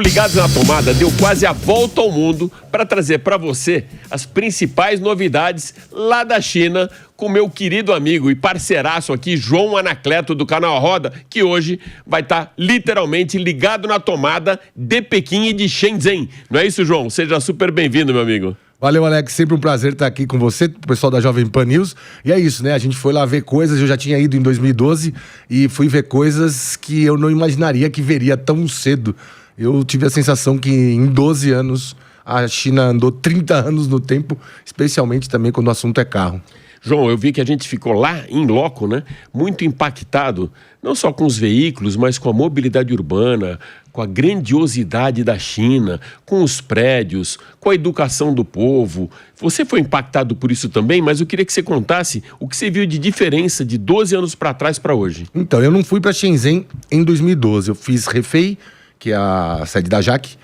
O Ligados na Tomada deu quase a volta ao mundo para trazer para você as principais novidades lá da China com meu querido amigo e parceiraço aqui, João Anacleto, do canal Roda, que hoje vai estar literalmente ligado na tomada de Pequim e de Shenzhen. Não é isso, João? Seja super bem-vindo, meu amigo. Valeu, Alex. Sempre um prazer estar aqui com você, o pessoal da Jovem Pan News. E é isso, né? A gente foi lá ver coisas, eu já tinha ido em 2012 e fui ver coisas que eu não imaginaria que veria tão cedo. Eu tive a sensação que em 12 anos a China andou 30 anos no tempo, especialmente também quando o assunto é carro. João, eu vi que a gente ficou lá, em loco, né? Muito impactado, não só com os veículos, mas com a mobilidade urbana, com a grandiosidade da China, com os prédios, com a educação do povo. Você foi impactado por isso também, mas eu queria que você contasse o que você viu de diferença de 12 anos para trás para hoje. Então, eu não fui para Shenzhen em 2012. Eu fiz Hefei, que é a sede da JAC,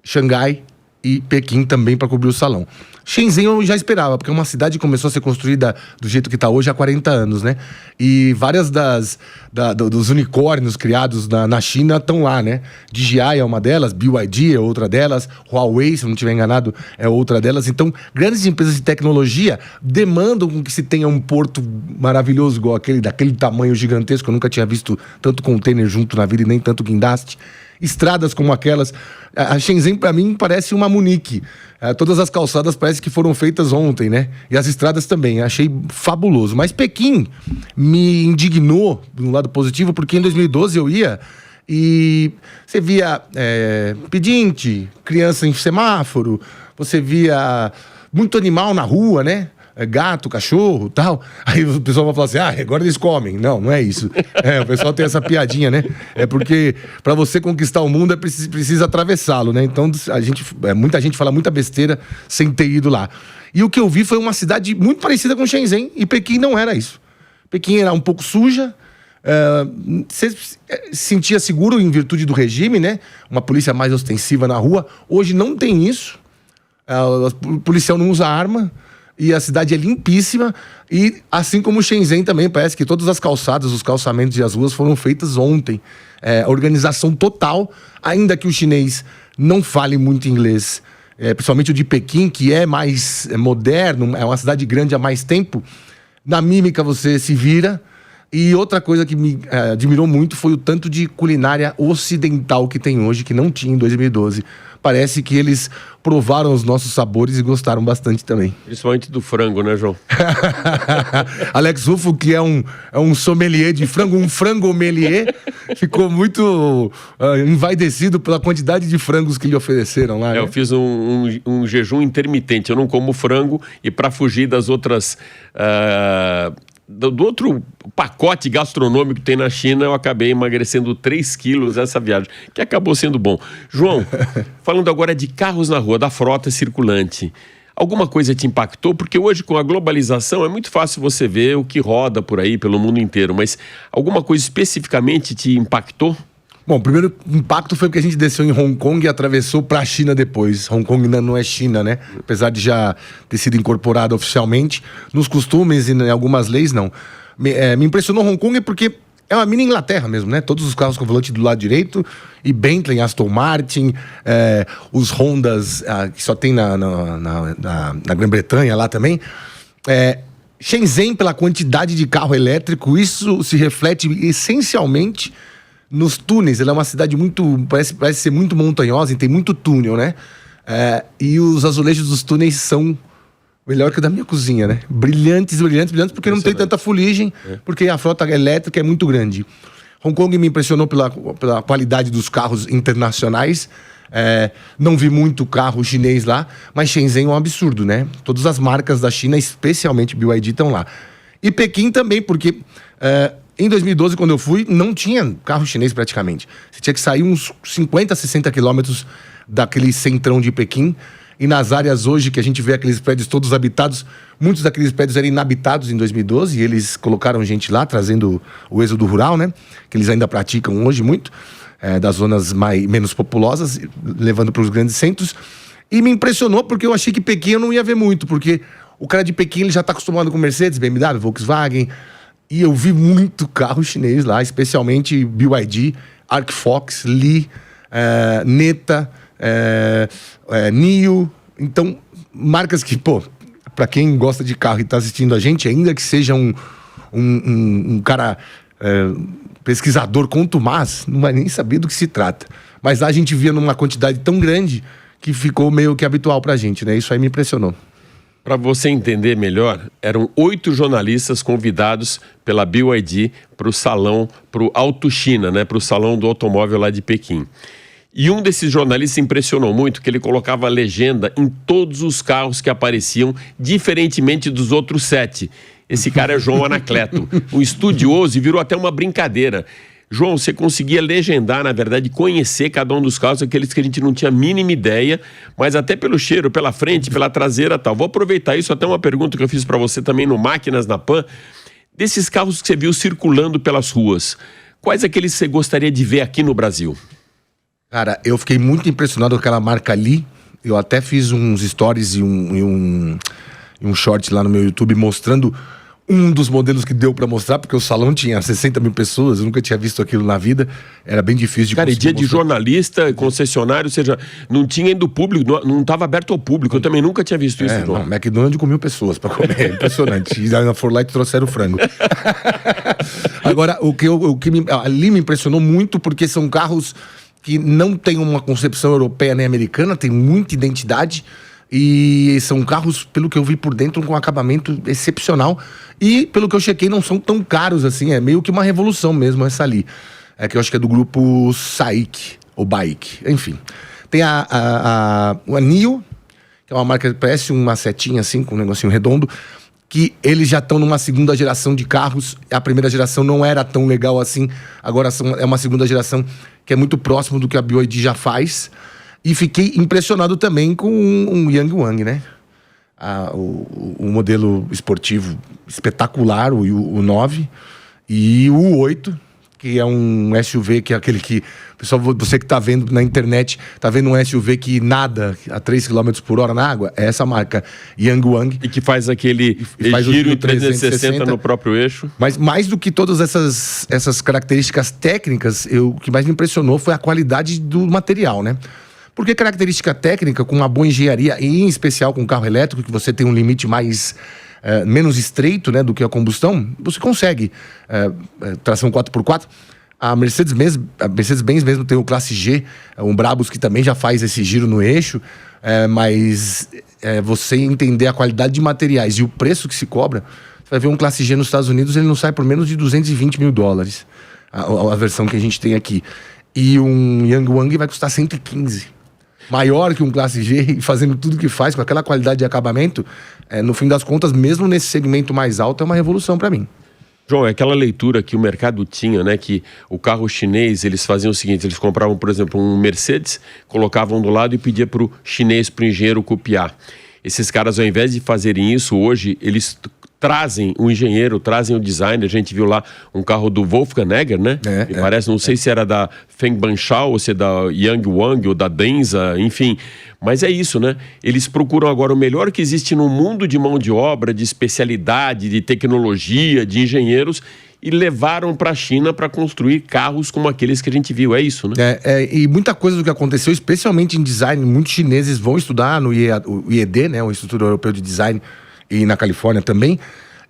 Xangai e Pequim também para cobrir o salão. Shenzhen eu já esperava, porque é uma cidade que começou a ser construída do jeito que está hoje há 40 anos, né? E várias dos unicórnios criados na China estão lá, né? DJI é uma delas, BYD é outra delas, Huawei, se eu não estiver enganado, é outra delas. Então, grandes empresas de tecnologia demandam que se tenha um porto maravilhoso igual aquele, daquele tamanho gigantesco. Eu nunca tinha visto tanto container junto na vida e nem tanto guindaste. Estradas como aquelas. A Shenzhen, para mim, parece uma Munique. Todas as calçadas parecem que foram feitas ontem, né? E as estradas também. Achei fabuloso. Mas Pequim me indignou, de um lado positivo, porque em 2012 eu ia e você via pedinte, criança em semáforo, você via muito animal na rua, né? Gato, cachorro, tal. Aí o pessoal vai falar assim, agora eles comem. Não, não é isso. O pessoal tem essa piadinha, né? É porque para você conquistar o mundo precisa atravessá-lo, né? Então muita gente fala muita besteira sem ter ido lá. E o que eu vi foi uma cidade muito parecida com Shenzhen, e Pequim não era isso. Pequim era um pouco suja, você se sentia seguro em virtude do regime, né? Uma polícia mais ostensiva na rua. Hoje não tem isso. O policial não usa arma. E a cidade é limpíssima, e assim como Shenzhen também, parece que todas as calçadas, os calçamentos e as ruas foram feitas ontem. Organização total, ainda que o chinês não fale muito inglês, principalmente o de Pequim, que é mais moderno, é uma cidade grande há mais tempo, na mímica você se vira. E outra coisa que me admirou muito foi o tanto de culinária ocidental que tem hoje, que não tinha em 2012. Parece que eles provaram os nossos sabores e gostaram bastante também. Principalmente do frango, né, João? Alex Ruffo, que é um sommelier de frango, um frangomelier, ficou muito envaidecido pela quantidade de frangos que lhe ofereceram lá. Né? Eu fiz um jejum intermitente. Eu não como frango e para fugir das outras... do outro pacote gastronômico que tem na China, eu acabei emagrecendo 3 quilos nessa viagem, que acabou sendo bom. João, falando agora de carros na rua, da frota circulante, alguma coisa te impactou? Porque hoje, com a globalização, é muito fácil você ver o que roda por aí, pelo mundo inteiro, mas alguma coisa especificamente te impactou? Bom, o primeiro impacto foi porque a gente desceu em Hong Kong e atravessou para a China depois. Hong Kong ainda não é China, né? Apesar de já ter sido incorporado oficialmente, nos costumes e em algumas leis, não. Me impressionou Hong Kong porque é uma mini Inglaterra mesmo, né? Todos os carros com volante do lado direito, e Bentley, Aston Martin, os Hondas, que só tem na Grã-Bretanha lá também. Shenzhen, pela quantidade de carro elétrico, isso se reflete essencialmente nos túneis. Ela é uma cidade muito... Parece ser muito montanhosa e tem muito túnel, né? E os azulejos dos túneis são melhor que o da minha cozinha, né? Brilhantes, porque não tem tanta fuligem, porque a frota elétrica é muito grande. Hong Kong me impressionou pela qualidade dos carros internacionais. Não vi muito carro chinês lá, mas Shenzhen é um absurdo, né? Todas as marcas da China, especialmente BYD, estão lá. E Pequim também, porque... em 2012, quando eu fui, não tinha carro chinês praticamente. Você tinha que sair uns 50, 60 quilômetros daquele centrão de Pequim. E nas áreas hoje que a gente vê aqueles prédios todos habitados, muitos daqueles prédios eram inabitados em 2012. E eles colocaram gente lá, trazendo o êxodo rural, né? Que eles ainda praticam hoje muito. Das zonas menos populosas, levando para os grandes centros. E me impressionou porque eu achei que Pequim eu não ia ver muito. Porque o cara de Pequim ele já está acostumado com Mercedes, BMW, Volkswagen... E eu vi muito carro chinês lá, especialmente BYD, Arcfox, Li, Neta, Nio. Então, marcas que, pô, pra quem gosta de carro e tá assistindo a gente, ainda que seja um cara pesquisador contumaz, não vai nem saber do que se trata. Mas lá a gente via numa quantidade tão grande que ficou meio que habitual pra gente, né? Isso aí me impressionou. Para você entender melhor, eram 8 jornalistas convidados pela BYD para o salão, para o Auto China, né? Para o salão do automóvel lá de Pequim. E um desses jornalistas impressionou muito que ele colocava legenda em todos os carros que apareciam, diferentemente dos outros 7. Esse cara é João Anacleto, um estudioso, e virou até uma brincadeira. João, você conseguia legendar, na verdade, conhecer cada um dos carros, aqueles que a gente não tinha a mínima ideia, mas até pelo cheiro, pela frente, pela traseira e tal. Vou aproveitar isso, até uma pergunta que eu fiz para você também no Máquinas na Pan. Desses carros que você viu circulando pelas ruas, quais aqueles que você gostaria de ver aqui no Brasil? Cara, eu fiquei muito impressionado com aquela marca ali. Eu até fiz uns stories e um short lá no meu YouTube mostrando um dos modelos que deu pra mostrar, porque o salão tinha 60 mil pessoas, eu nunca tinha visto aquilo na vida, era bem difícil de Cara, e dia mostrar. de jornalista, concessionário, ou seja, não tinha ainda o público, não estava aberto ao público, eu também nunca tinha visto isso, João. Não, McDonald's com 1.000 pessoas pra comer, é impressionante. E ainda foram lá e trouxeram o frango. Agora, ali me impressionou muito, porque são carros que não têm uma concepção europeia nem americana, tem muita identidade. E são carros, pelo que eu vi por dentro, com acabamento excepcional. E, pelo que eu chequei, não são tão caros assim. É meio que uma revolução mesmo essa ali. É que eu acho que é do grupo SAIC, ou BAIC, enfim. Tem a Nio, que é uma marca que parece uma setinha assim, com um negocinho redondo, que eles já estão numa segunda geração de carros. A primeira geração não era tão legal assim. Agora é uma segunda geração que é muito próximo do que a BYD já faz. E fiquei impressionado também com um Yangwang, né? O modelo esportivo espetacular, o 9. E o 8, que é um SUV, que é aquele que... Pessoal, você que tá vendo na internet, tá vendo um SUV que nada a 3 km por hora na água? É essa marca, Yangwang. E que faz aquele giro em 360 no próprio eixo. Mas mais do que todas essas características técnicas, o que mais me impressionou foi a qualidade do material, né? Porque característica técnica, com uma boa engenharia, e em especial com carro elétrico, que você tem um limite menos estreito, né, do que a combustão, você consegue tração 4x4. A Mercedes-Benz mesmo tem o Classe G, um Brabus que também já faz esse giro no eixo, mas você entender a qualidade de materiais e o preço que se cobra, você vai ver um Classe G nos Estados Unidos, ele não sai por menos de $220 mil, a versão que a gente tem aqui. E um Yangwang vai custar 115. Maior que um Classe G, e fazendo tudo que faz, com aquela qualidade de acabamento, no fim das contas, mesmo nesse segmento mais alto, é uma revolução para mim. João, é aquela leitura que o mercado tinha, né? Que o carro chinês, eles faziam o seguinte, eles compravam, por exemplo, um Mercedes, colocavam do lado e pedia para o chinês, para o engenheiro copiar. Esses caras, ao invés de fazerem isso, hoje, eles trazem o engenheiro, trazem o designer. A gente viu lá um carro do Wolfgang Egger, né? Me parece, não sei se era da Feng Banshao, ou se é da Yangwang, ou da Denza, enfim. Mas é isso, né? Eles procuram agora o melhor que existe no mundo de mão de obra, de especialidade, de tecnologia, de engenheiros, e levaram para a China para construir carros como aqueles que a gente viu. É isso, né? E muita coisa do que aconteceu, especialmente em design, muitos chineses vão estudar no IED, né? O Instituto Europeu de Design, e na Califórnia também.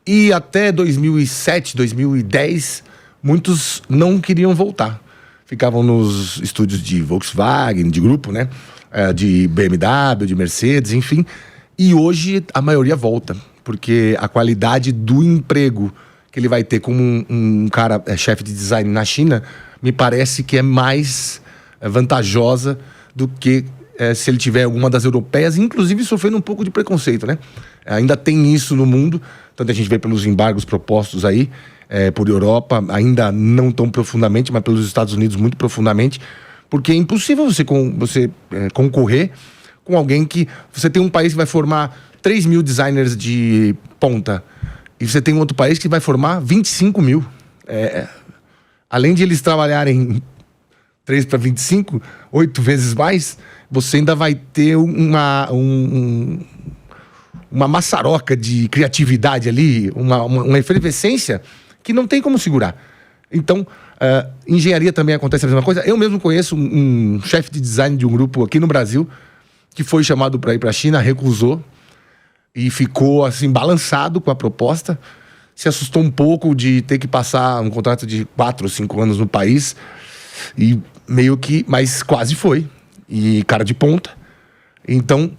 E até 2007, 2010, muitos não queriam voltar. Ficavam nos estúdios de Volkswagen, de grupo, né? De BMW, de Mercedes, enfim. E hoje a maioria volta, porque a qualidade do emprego que ele vai ter como um cara chefe de design na China, me parece que é mais vantajosa do que se ele tiver alguma das europeias, inclusive sofrendo um pouco de preconceito, né? Ainda tem isso no mundo, tanto a gente vê pelos embargos propostos aí, por Europa, ainda não tão profundamente, mas pelos Estados Unidos muito profundamente, porque é impossível você concorrer com alguém que... Você tem um país que vai formar 3 mil designers de ponta, e você tem um outro país que vai formar 25 mil. Além de eles trabalharem 3 para 25, 8 vezes mais, você ainda vai ter uma maçaroca de criatividade ali, uma efervescência que não tem como segurar. Então, engenharia também acontece a mesma coisa. Eu mesmo conheço um chefe de design de um grupo aqui no Brasil que foi chamado para ir para a China, recusou e ficou assim balançado com a proposta. Se assustou um pouco de ter que passar um contrato de 4 ou 5 anos no país e meio que, mas quase foi. E cara de ponta. Então,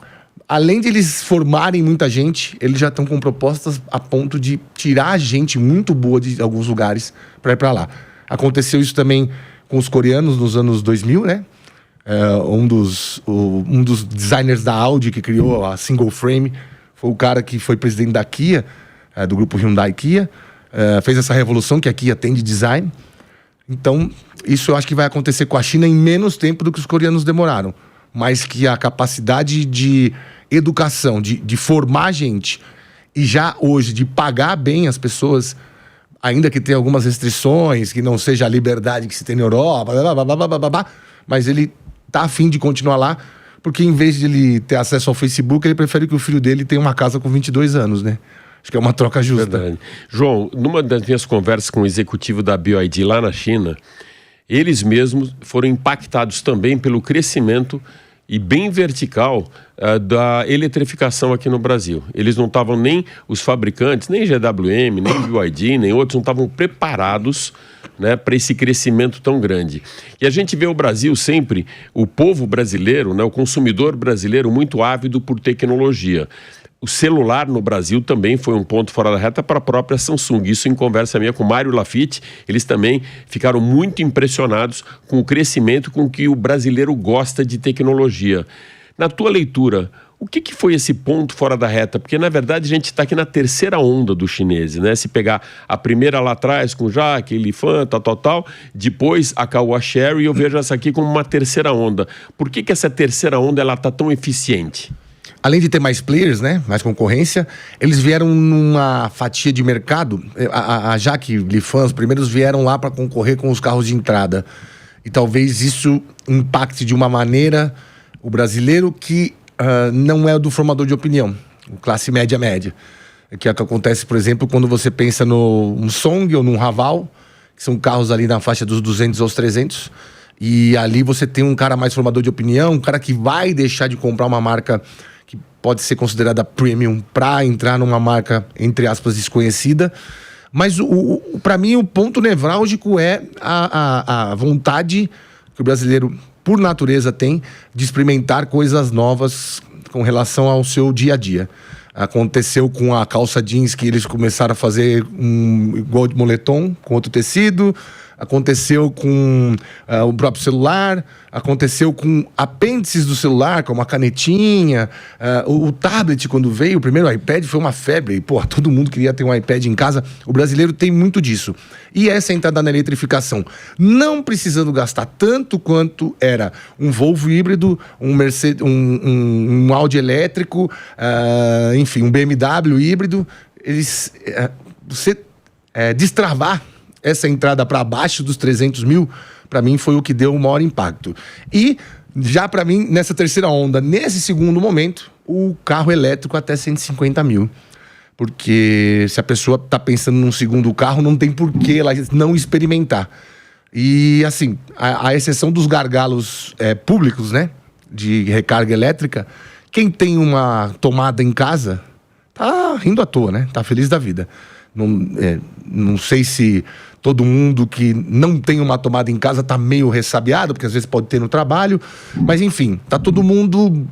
além de eles formarem muita gente, eles já estão com propostas a ponto de tirar gente muito boa de alguns lugares para ir para lá. Aconteceu isso também com os coreanos nos anos 2000, né? Um dos designers da Audi que criou a Single Frame foi o cara que foi presidente da Kia, do grupo Hyundai Kia. Fez essa revolução que a Kia tem de design. Então, isso eu acho que vai acontecer com a China em menos tempo do que os coreanos demoraram. Mas que a capacidade de educação, de formar gente e já hoje de pagar bem as pessoas, ainda que tenha algumas restrições, que não seja a liberdade que se tem na Europa, mas ele tá a fim de continuar lá, porque em vez de ele ter acesso ao Facebook, ele prefere que o filho dele tenha uma casa com 22 anos, né? Acho que é uma troca justa. Verdade. João, numa das minhas conversas com o executivo da BYD lá na China, eles mesmos foram impactados também pelo crescimento e bem vertical da eletrificação aqui no Brasil. Eles não estavam nem, os fabricantes, nem GWM, nem BYD, nem outros, não estavam preparados, né, para esse crescimento tão grande. E a gente vê o Brasil sempre, o povo brasileiro, né, o consumidor brasileiro muito ávido por tecnologia. O celular no Brasil também foi um ponto fora da reta para a própria Samsung. Isso em conversa minha com o Mário Lafitte, eles também ficaram muito impressionados com o crescimento com que o brasileiro gosta de tecnologia. Na tua leitura, o que foi esse ponto fora da reta? Porque, na verdade, a gente está aqui na terceira onda dos chineses, né? Se pegar a primeira lá atrás com Jaque, Lifan, tal, depois a Caoa Chery, eu vejo essa aqui como uma terceira onda. Por que essa terceira onda ela está tão eficiente? Além de ter mais players, né, mais concorrência, eles vieram numa fatia de mercado. A Jaque, Lifan, os primeiros vieram lá para concorrer com os carros de entrada. E talvez isso impacte de uma maneira o brasileiro que não é do formador de opinião, o classe média. Que é o que acontece, por exemplo, quando você pensa num Song ou num Raval, que são carros ali na faixa dos 200 aos 300. E ali você tem um cara mais formador de opinião, um cara que vai deixar de comprar uma marca que pode ser considerada premium para entrar numa marca, entre aspas, desconhecida. Mas para mim o ponto nevrálgico é a vontade que o brasileiro, por natureza, tem de experimentar coisas novas com relação ao seu dia a dia. Aconteceu com a calça jeans, que eles começaram a fazer igual de moletom, com outro tecido. Aconteceu com o próprio celular, aconteceu com apêndices do celular, como a canetinha, o tablet, quando veio, o primeiro iPad foi uma febre, todo mundo queria ter um iPad em casa. O brasileiro tem muito disso. E essa entrada na eletrificação, não precisando gastar tanto quanto era um Volvo híbrido, um Mercedes, um Audi elétrico, enfim, um BMW híbrido, você destravar essa entrada para baixo dos 300 mil, para mim, foi o que deu o maior impacto. E, já para mim, nessa terceira onda, nesse segundo momento, o carro elétrico até 150 mil. Porque se a pessoa está pensando num segundo carro, não tem por que ela não experimentar. E, assim, a exceção dos gargalos públicos, né, de recarga elétrica, quem tem uma tomada em casa tá rindo à toa, né? Tá feliz da vida. Não sei se todo mundo que não tem uma tomada em casa tá meio ressabiado, porque às vezes pode ter no trabalho, mas enfim, tá todo mundo...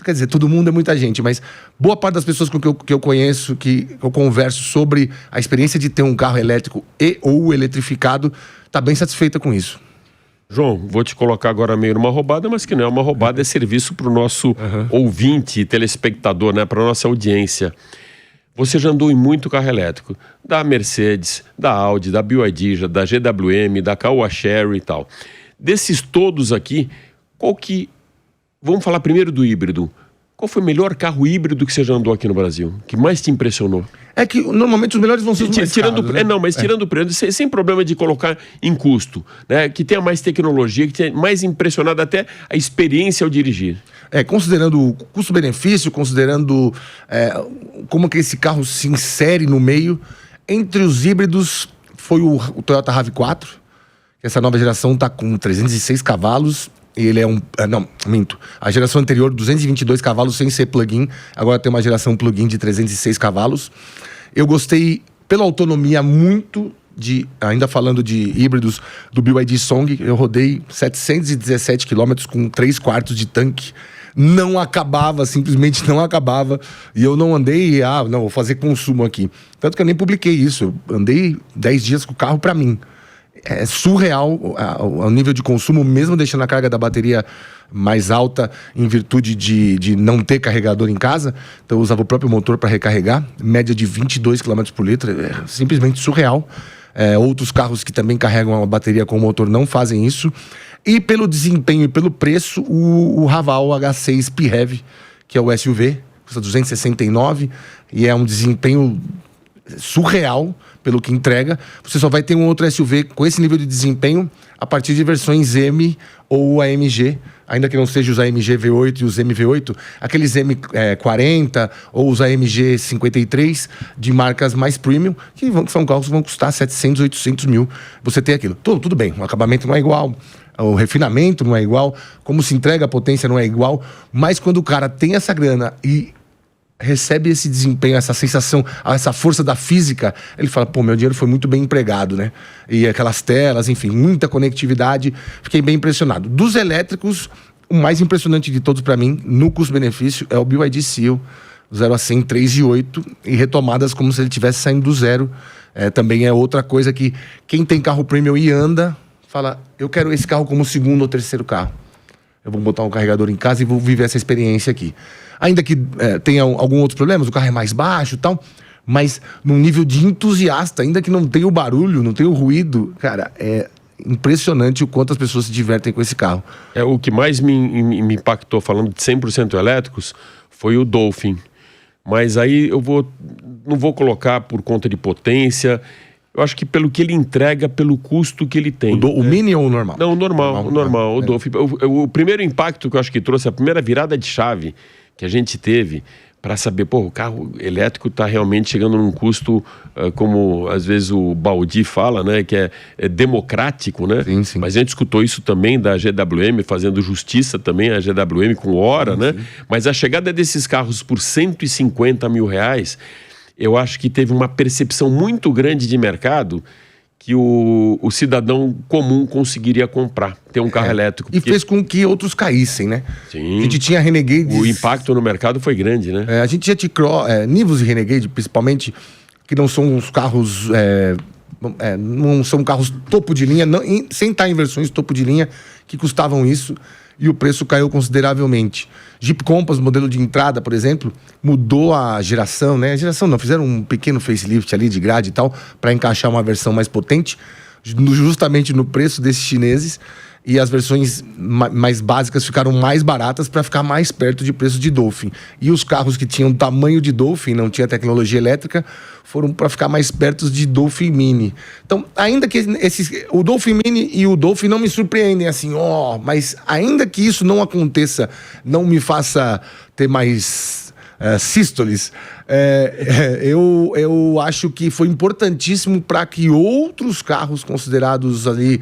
Quer dizer, todo mundo é muita gente, mas boa parte das pessoas que eu conheço, que eu converso sobre a experiência de ter um carro elétrico ou eletrificado, tá bem satisfeita com isso. João, vou te colocar agora meio numa roubada, mas que não é uma roubada, é serviço para o nosso ouvinte, telespectador, né, para nossa audiência. Você já andou em muito carro elétrico, da Mercedes, da Audi, da BYD, da GWM, da Caoa Chery e tal. Desses todos aqui, vamos falar primeiro do híbrido. Qual foi o melhor carro híbrido que você já andou aqui no Brasil? Que mais te impressionou? É que normalmente os melhores vão ser os mais caros, né? Tirando o preço, sem problema de colocar em custo, né? Que tenha mais tecnologia, que tenha mais impressionado até a experiência ao dirigir. Considerando o custo-benefício, considerando como que esse carro se insere no meio, entre os híbridos foi o Toyota RAV4. Essa nova geração está com 306 cavalos. E ele é não, minto. A geração anterior, 222 cavalos sem ser plug-in. Agora tem uma geração plug-in de 306 cavalos. Eu gostei pela autonomia muito ainda falando de híbridos, do BYD Song. Eu rodei 717 quilômetros com 3/4 de tanque. Não acabava, simplesmente não acabava. E eu não andei, não, vou fazer consumo aqui. Tanto que eu nem publiquei isso. Eu andei 10 dias com o carro para mim. É surreal o nível de consumo, mesmo deixando a carga da bateria mais alta em virtude de não ter carregador em casa. Então eu usava o próprio motor para recarregar, média de 22 km por litro, é simplesmente surreal. Outros carros que também carregam a bateria com o motor não fazem isso. E pelo desempenho e pelo preço, o Raval H6 PHEV, que é o SUV, custa 269 e é um desempenho surreal pelo que entrega. Você só vai ter um outro SUV com esse nível de desempenho a partir de versões M ou AMG, ainda que não seja os AMG V8 e os MV8, aqueles M40 ou os AMG 53 de marcas mais premium, que são carros que vão custar 700, 800 mil. Você tem aquilo. Tudo bem, o acabamento não é igual, o refinamento não é igual, como se entrega a potência não é igual, mas quando o cara tem essa grana e recebe esse desempenho, essa sensação, essa força da física, ele fala, pô, meu dinheiro foi muito bem empregado, né? E aquelas telas, enfim, muita conectividade, fiquei bem impressionado. Dos elétricos, o mais impressionante de todos para mim, no custo-benefício, é o BYD Seal, 0 a 100, 3,8, e retomadas como se ele estivesse saindo do zero. Também é outra coisa que quem tem carro premium e anda, fala, eu quero esse carro como segundo ou terceiro carro. Eu vou botar um carregador em casa e vou viver essa experiência aqui. Ainda que tenha alguns outros problemas, o carro é mais baixo e tal, mas num nível de entusiasta, ainda que não tenha o barulho, não tenha o ruído, cara, é impressionante o quanto as pessoas se divertem com esse carro. O que mais me impactou, falando de 100% elétricos, foi o Dolphin. Mas aí não vou colocar por conta de potência. Eu acho que pelo que ele entrega, pelo custo que ele tem. O Mini ou o normal? Não, o normal. O Dolphin. O primeiro impacto que eu acho que trouxe, a primeira virada de chave que a gente teve para saber, pô, o carro elétrico está realmente chegando num custo, como às vezes o Baldi fala, né, que é democrático, né? Sim, sim. Mas a gente escutou isso também da GWM, fazendo justiça também a GWM com hora, sim, né? Sim. Mas a chegada desses carros por 150 mil reais, eu acho que teve uma percepção muito grande de mercado que o cidadão comum conseguiria comprar, ter um carro elétrico. E fez com que outros caíssem, né? Sim. A gente tinha Renegades... O impacto no mercado foi grande, né? A gente tinha T-Cross, Nivus e Renegade, principalmente, que não são os carros... não são carros topo de linha, sem estar em versões topo de linha, que custavam isso, e o preço caiu consideravelmente. Jeep Compass, modelo de entrada, por exemplo, mudou a geração, né? A geração não, fizeram um pequeno facelift ali de grade e tal, para encaixar uma versão mais potente, justamente no preço desses chineses, e as versões mais básicas ficaram mais baratas para ficar mais perto de preço de Dolphin. E os carros que tinham tamanho de Dolphin, não tinha tecnologia elétrica, foram para ficar mais perto de Dolphin Mini. Então, ainda que o Dolphin Mini e o Dolphin não me surpreendem assim, mas ainda que isso não aconteça, não me faça ter mais sístoles, eu acho que foi importantíssimo para que outros carros considerados ali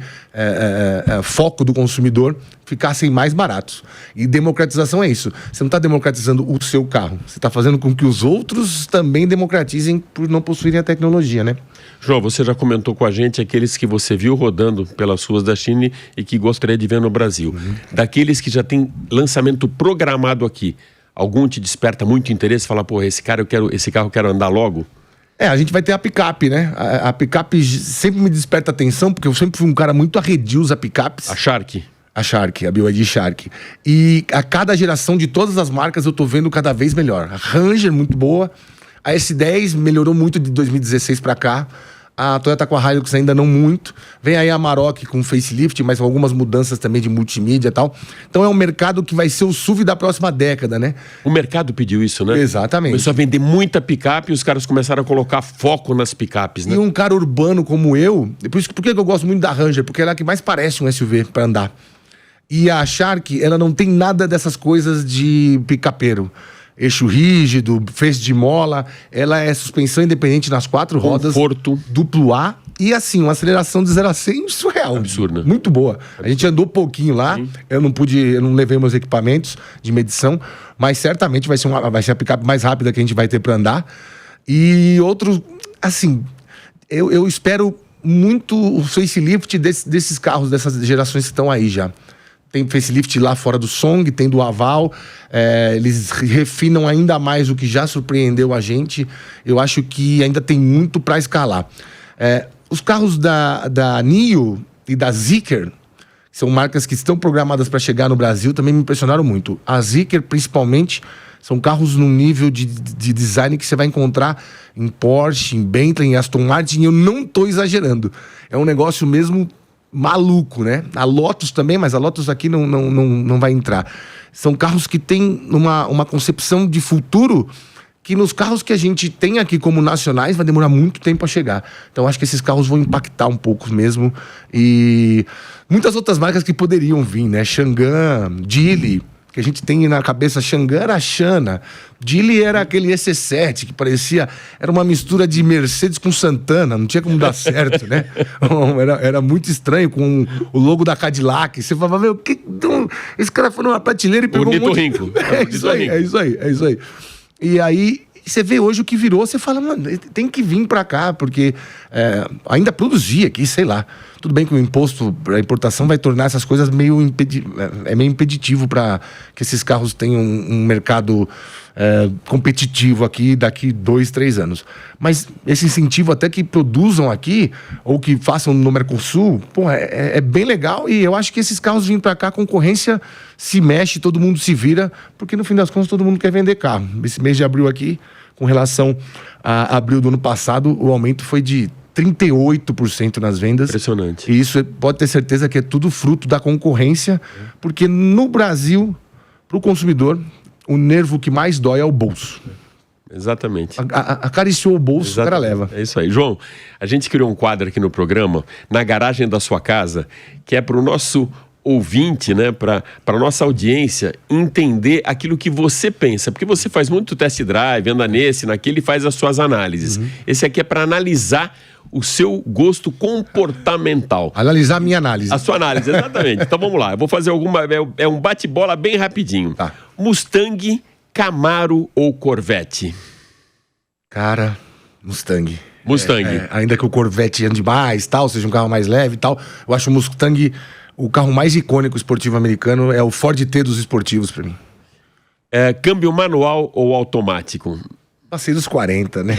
foco do consumidor ficassem mais baratos. E democratização é isso. Você não está democratizando o seu carro, você está fazendo com que os outros também democratizem por não possuírem a tecnologia, né? João, você já comentou com a gente aqueles que você viu rodando pelas ruas da China e que gostaria de ver no Brasil. Daqueles que já tem lançamento programado aqui, algum te desperta muito interesse? Fala, pô, esse carro eu quero andar logo? A gente vai ter a picape, né? A picape sempre me desperta atenção, porque eu sempre fui um cara muito arredio a picapes. A Shark. A BYD Shark. E a cada geração de todas as marcas eu tô vendo cada vez melhor. A Ranger, muito boa. A S10 melhorou muito de 2016 para cá. A Toyota com a Hilux ainda não muito. Vem aí a Amarok com facelift, mas com algumas mudanças também de multimídia e tal. Então é um mercado que vai ser o SUV da próxima década, né? O mercado pediu isso, né? Exatamente. Começou a vender muita picape e os caras começaram a colocar foco nas picapes, né? E um cara urbano como eu... Por que eu gosto muito da Ranger? Porque ela é a que mais parece um SUV para andar. E a Shark, ela não tem nada dessas coisas de picapeiro. Eixo rígido, feixe de mola, ela é suspensão independente nas 4 rodas. Conforto. Duplo A E assim, uma aceleração de 0 a 100 surreal. Absurda. Muito boa. A gente andou pouquinho lá, eu não levei meus equipamentos de medição, mas certamente vai ser a picape mais rápida que a gente vai ter para andar. E outros, assim, eu espero muito o facelift desses carros, dessas gerações que estão aí já. Tem facelift lá fora do Song, tem do Aval, eles refinam ainda mais o que já surpreendeu a gente. Eu acho que ainda tem muito para escalar. Os carros da NIO e da Zeekr, que são marcas que estão programadas para chegar no Brasil, também me impressionaram muito. A Zeekr, principalmente, são carros num nível de design que você vai encontrar em Porsche, em Bentley, em Aston Martin, e eu não estou exagerando. É um negócio mesmo maluco, né? A Lotus também, mas a Lotus aqui não vai entrar. São carros que têm uma concepção de futuro que nos carros que a gente tem aqui como nacionais vai demorar muito tempo a chegar. Então acho que esses carros vão impactar um pouco mesmo. E muitas outras marcas que poderiam vir, né? Xangã, Geely, que a gente tem na cabeça. Xangã era a Xana, Geely era aquele EC7 que parecia... Era uma mistura de Mercedes com Santana, não tinha como dar certo, né? Era muito estranho, com o logo da Cadillac. Você falava, meu, esse cara foi numa prateleira e pegou Bonito um monte... Rinco. É isso aí. E aí, você vê hoje o que virou, você fala, mano, tem que vir pra cá, porque ainda produzia aqui, sei lá. Tudo bem que o imposto para importação vai tornar essas coisas meio impeditivo para que esses carros tenham um mercado competitivo aqui daqui 2, 3 anos. Mas esse incentivo até que produzam aqui, ou que façam no Mercosul, pô, é bem legal. E eu acho que esses carros vindo para cá, a concorrência se mexe, todo mundo se vira, porque no fim das contas todo mundo quer vender carro. Esse mês de abril aqui, com relação a abril do ano passado, o aumento foi de 38% nas vendas. Impressionante. E isso pode ter certeza que é tudo fruto da concorrência, porque no Brasil, para o consumidor, o nervo que mais dói é o bolso. Exatamente. Acariciou o bolso, exatamente. O cara leva. É isso aí. João, a gente criou um quadro aqui no programa, na garagem da sua casa, que é para o nosso ouvinte, né, para a nossa audiência entender aquilo que você pensa, porque você faz muito test drive, anda nesse, naquele e faz as suas análises. Esse aqui é para analisar o seu gosto comportamental. Analisar a minha análise. A sua análise, exatamente. Então vamos lá, eu vou fazer é um bate-bola bem rapidinho. Tá. Mustang, Camaro ou Corvette? Cara, Mustang. Mustang. Ainda que o Corvette ande mais, tal, seja um carro mais leve e tal, eu acho o Mustang o carro mais icônico esportivo americano, é o Ford T dos esportivos pra mim. Câmbio manual ou automático? Passei dos 40, né?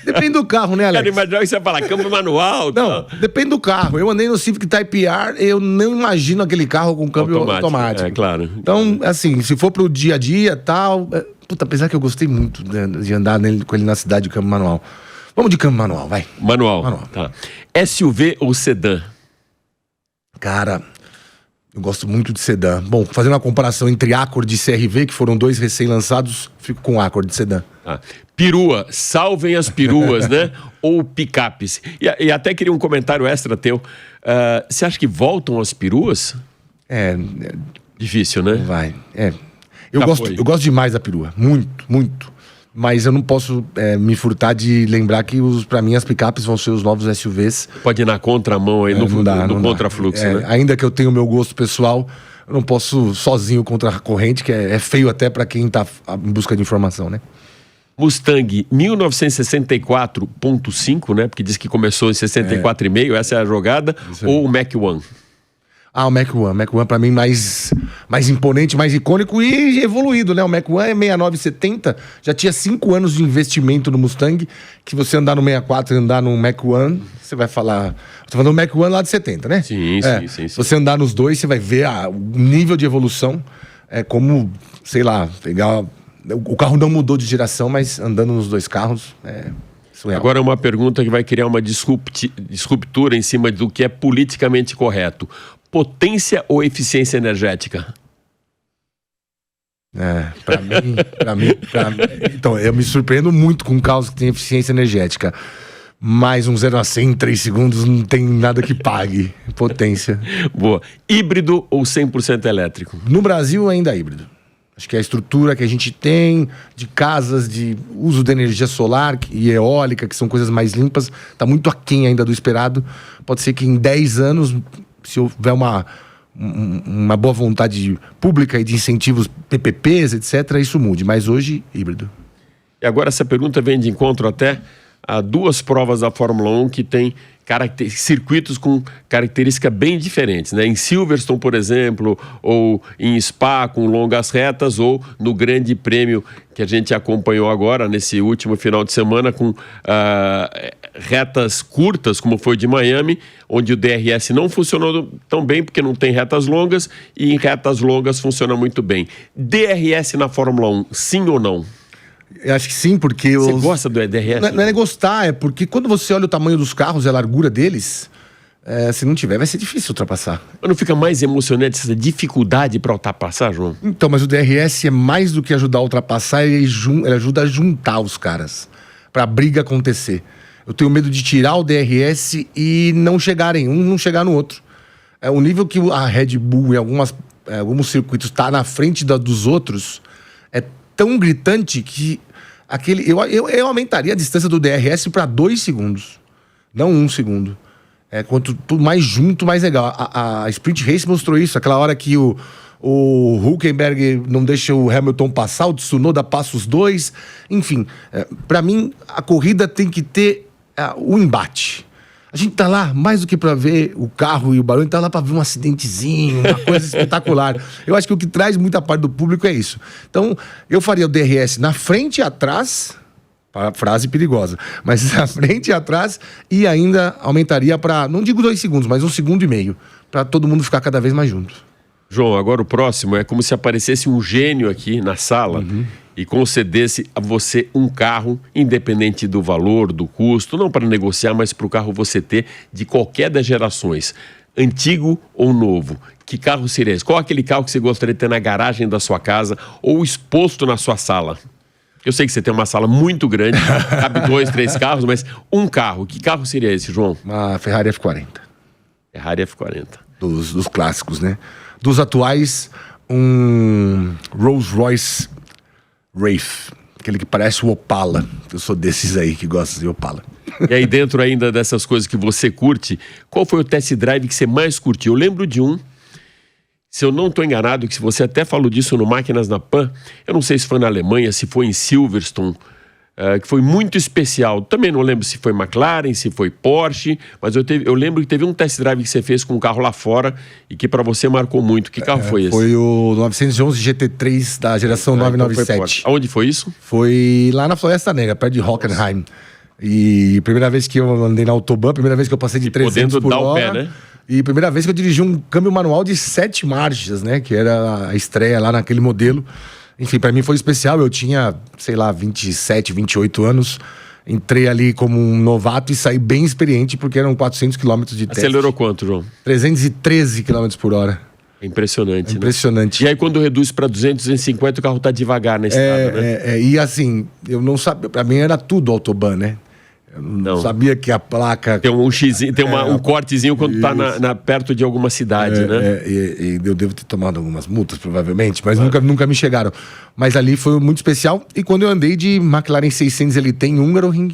Depende do carro, né, Alex? Cara, imagina que você vai falar câmbio manual. Não, depende do carro. Eu andei no Civic Type R, eu não imagino aquele carro com câmbio automático. É, claro. Então, assim, se for pro dia a dia e tal... Puta, apesar que eu gostei muito de andar com ele na cidade de câmbio manual. Vamos de câmbio manual, vai. Manual. Tá. SUV ou sedã? Cara, eu gosto muito de sedã. Bom, fazendo uma comparação entre Accord e CR-V, que foram 2 recém-lançados, fico com Accord de sedã. Perua, salvem as peruas, né? Ou picapes. E até queria um comentário extra teu. Você acha que voltam as peruas? Difícil, né? Vai. Eu gosto demais da perua. Muito, muito. Mas eu não posso me furtar de lembrar que, pra mim, as picapes vão ser os novos SUVs. Pode ir na contramão aí, no contrafluxo, né? Ainda que eu tenha o meu gosto pessoal, eu não posso sozinho contra a corrente, que é feio até pra quem tá em busca de informação, né? Mustang 1964.5, né? Porque diz que começou em 64,5, essa é a jogada. Ou o Mach-1? O Mach-1. Mach-1 pra mim mais imponente, mais icônico e evoluído, né? O Mach-1 é 6970, já tinha 5 anos de investimento no Mustang, que você andar no 64 e andar no Mach-1, você vai falar... Tô falando do Mach-1 lá de 70, né? Sim. Se você andar nos dois, você vai ver o nível de evolução. É como, sei lá, pegar... O carro não mudou de geração, mas andando nos dois carros... Agora uma pergunta que vai criar uma disruptura em cima do que é politicamente correto. Potência ou eficiência energética? Pra mim... Então, eu me surpreendo muito com carros que têm eficiência energética. Mas um 0 a 100 em 3 segundos não tem nada que pague potência. Boa. Híbrido ou 100% elétrico? No Brasil, ainda híbrido. Acho que a estrutura que a gente tem de casas, de uso de energia solar e eólica, que são coisas mais limpas, está muito aquém ainda do esperado. Pode ser que em 10 anos, se houver uma boa vontade pública e de incentivos PPPs, etc., isso mude. Mas hoje, híbrido. E agora essa pergunta vem de encontro até a 2 provas da Fórmula 1 que tem circuitos com características bem diferentes, né? Em Silverstone, por exemplo, ou em Spa com longas retas, ou no Grande Prêmio que a gente acompanhou agora, nesse último final de semana, com retas curtas, como foi de Miami, onde o DRS não funcionou tão bem, porque não tem retas longas, e em retas longas funciona muito bem. DRS na Fórmula 1, sim ou não? Eu acho que sim, porque... Você gosta do DRS? Não é gostar, é porque quando você olha o tamanho dos carros e a largura deles, se não tiver, vai ser difícil ultrapassar. Mas não fica mais emocionante essa dificuldade para ultrapassar, João? Então, mas o DRS é mais do que ajudar a ultrapassar, ele ajuda a juntar os caras, para a briga acontecer. Eu tenho medo de tirar o DRS e não chegarem, um não chegar no outro. O nível que a Red Bull em alguns circuitos está na frente dos outros é tão gritante que eu aumentaria a distância do DRS para 2 segundos, não 1 segundo. Quanto mais junto, mais legal. A Sprint Race mostrou isso, aquela hora que o Hülkenberg não deixa o Hamilton passar, o Tsunoda passa os dois. Enfim, para mim, a corrida tem que ter o embate. A gente tá lá mais do que para ver o carro e o barulho, tá lá para ver um acidentezinho, uma coisa espetacular. Eu acho que o que traz muita parte do público é isso. Então, eu faria o DRS na frente e atrás, frase perigosa, mas na frente e atrás, e ainda aumentaria para, não digo 2 segundos, mas 1,5 segundos, para todo mundo ficar cada vez mais junto. João, agora o próximo é como se aparecesse um gênio aqui na sala e concedesse a você um carro, independente do valor, do custo, não para negociar, mas para o carro você ter de qualquer das gerações, antigo ou novo. Que carro seria esse? Qual aquele carro que você gostaria de ter na garagem da sua casa ou exposto na sua sala? Eu sei que você tem uma sala muito grande, cabe 2, 3 carros, mas um carro. Que carro seria esse, João? Uma Ferrari F40. Ferrari F40. Dos clássicos, né? Dos atuais, um Rolls-Royce Wraith, aquele que parece o Opala. Eu sou desses aí que gostam de Opala. E aí dentro ainda dessas coisas que você curte, qual foi o test drive que você mais curtiu? Eu lembro de um, se eu não estou enganado, que você até falou disso no Máquinas na Pan, eu não sei se foi na Alemanha, se foi em Silverstone, que foi muito especial. Também não lembro se foi McLaren, se foi Porsche, mas eu lembro que teve um test drive que você fez com um carro lá fora e que para você marcou muito. Que carro foi esse? Foi o 911 GT3 da geração 997. Então aonde foi isso? Foi lá na Floresta Negra, perto de Hockenheim. E primeira vez que eu andei na Autobahn, primeira vez que eu passei de 300 por hora. O pé, né? E primeira vez que eu dirigi um câmbio manual de 7 marchas, né? Que era a estreia lá naquele modelo. Enfim, para mim foi especial. Eu tinha, sei lá, 27, 28 anos. Entrei ali como um novato e saí bem experiente, porque eram 400 km de teste. Acelerou quanto, João? 313 km por hora. Impressionante, né? Impressionante. E aí quando reduz para 200, 250, o carro tá devagar na estrada, né? E assim, eu não sabia... Para mim era tudo Autobahn, né? Eu não sabia que a placa... Tem um xizinho, tem um cortezinho quando tá perto de alguma cidade, né? E eu devo ter tomado algumas multas, provavelmente, mas nunca me chegaram. Mas ali foi muito especial. E quando eu andei de McLaren 600 LT em Hungaroring,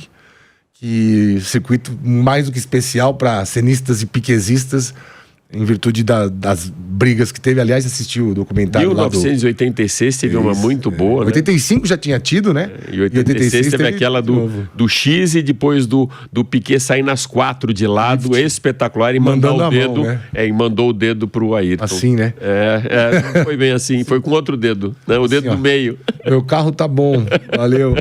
que circuito mais do que especial para cenistas e piquezistas, em virtude das brigas que teve. Aliás, assisti o documentário 1986 teve uma muito boa, né? 85 já tinha tido, né? E 86 teve aquela do X e depois do Piquet sair nas 4 de lado, espetacular, e mandar o dedo. Mão, né? E mandou o dedo pro Ayrton. Assim, né? Não foi bem assim, foi com outro dedo, né? O dedo do meio. Meu carro tá bom, valeu.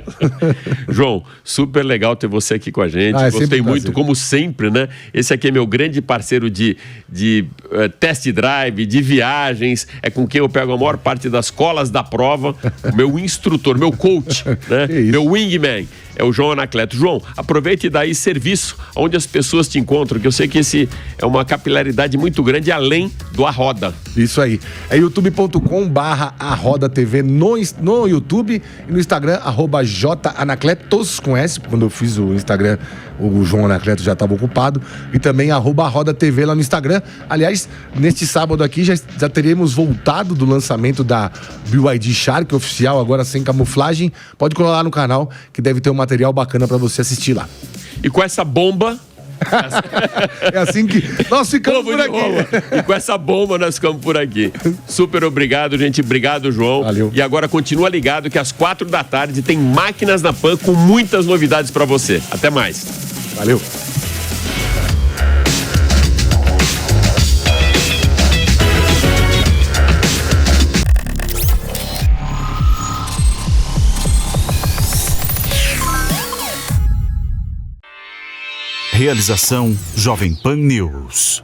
João, super legal ter você aqui com a gente. Gostei muito, como sempre, né? Esse aqui é meu grande parceiro de test drive, de viagens, é com quem eu pego a maior parte das colas da prova, meu instrutor, meu coach, né? Meu wingman. é o João Anacleto. João, aproveite e dá aí serviço onde as pessoas te encontram, que eu sei que esse é uma capilaridade muito grande além do Arroda. Isso aí. É youtube.com/ArrodaTV no YouTube e no Instagram, @JAnacleto, todos com S. Quando eu fiz o Instagram, o João Anacleto já estava ocupado. E também @RodaTV lá no Instagram. Aliás, neste sábado aqui já teremos voltado do lançamento da BYD Shark oficial, agora sem camuflagem. Pode colar lá no canal que deve ter um material bacana para você assistir lá. E com essa bomba... É assim que nós ficamos por aqui. E com essa bomba nós ficamos por aqui. Super obrigado, gente. Obrigado, João. Valeu. E agora continua ligado que às 4h tem Máquinas na Pan com muitas novidades para você. Até mais. Valeu. Realização Jovem Pan News.